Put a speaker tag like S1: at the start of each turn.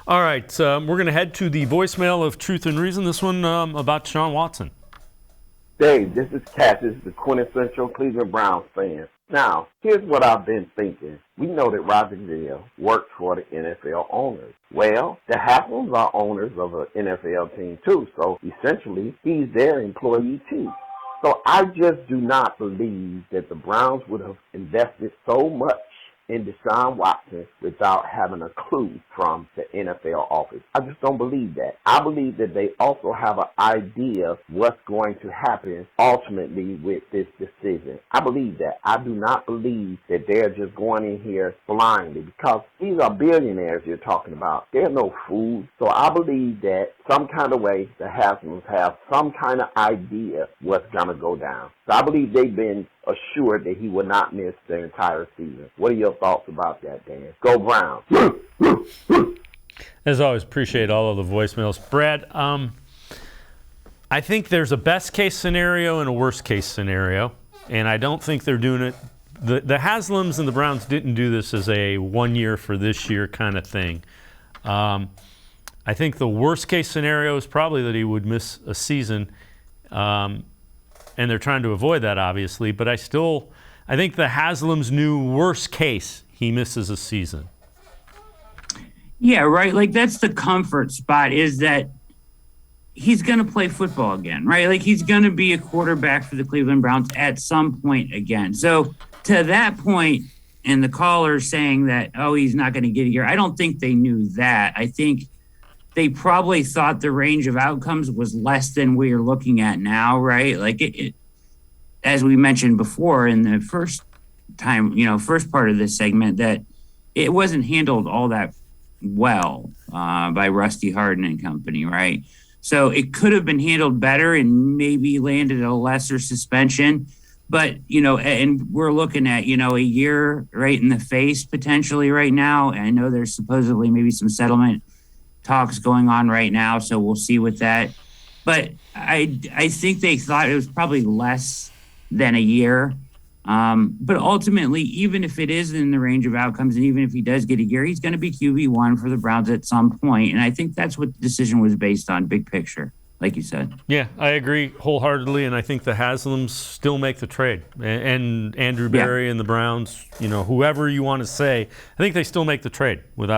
S1: All right, we're going to head to the voicemail of Truth and Reason. This one about Deshaun Watson.
S2: Dave, this is Cassius, the quintessential Cleveland Browns fan. Now, here's what I've been thinking. We know that Roger Goodell worked for the NFL owners. Well, the Haslams are owners of an NFL team too, so essentially he's their employee too. So I just do not believe that the Browns would have invested so much in Deshaun Watson without having a clue from the NFL office. I just don't believe that. I believe that they also have an idea of what's going to happen ultimately with this decision. I believe that. I do not believe that they're just going in here blindly, because these are billionaires you're talking about. They're no fools. So I believe that some kind of way the Haslams have some kind of idea what's going to go down. So I believe they've been assured that he will not miss the entire season. What are your thoughts about that, Dan? Go Browns.
S1: As always, appreciate all of the voicemails. Brad, I think there's a best case scenario and a worst case scenario, and I don't think they're doing it. The Haslams and the Browns didn't do this as a 1 year for this year kind of thing. I think the worst case scenario is probably that he would miss a season. And they're trying to avoid that, obviously. But I think the Haslams knew worst case he misses a season.
S3: Yeah, right. Like, that's the comfort spot, is that he's going to play football again, right? Like, he's going to be a quarterback for the Cleveland Browns at some point again. So to that point, and the caller saying that, oh, he's not going to get a year, I don't think they knew that. I think they probably thought the range of outcomes was less than we are looking at now, right? Like, it as we mentioned before in the first part of this segment, that it wasn't handled all that well by Rusty Hardin and company, right? So it could have been handled better and maybe landed a lesser suspension. But, and we're looking at, a year right in the face potentially right now. I know there's supposedly maybe some settlement talks going on right now, so we'll see with that. But I think they thought it was probably less than a year. But ultimately, even if it is in the range of outcomes, and even if he does get a year, he's going to be QB1 for the Browns at some point. And I think that's what the decision was based on, big picture, like you said.
S1: Yeah, I agree wholeheartedly, and I think the Haslams still make the trade. And Andrew Berry and the Browns, whoever you want to say, I think they still make the trade without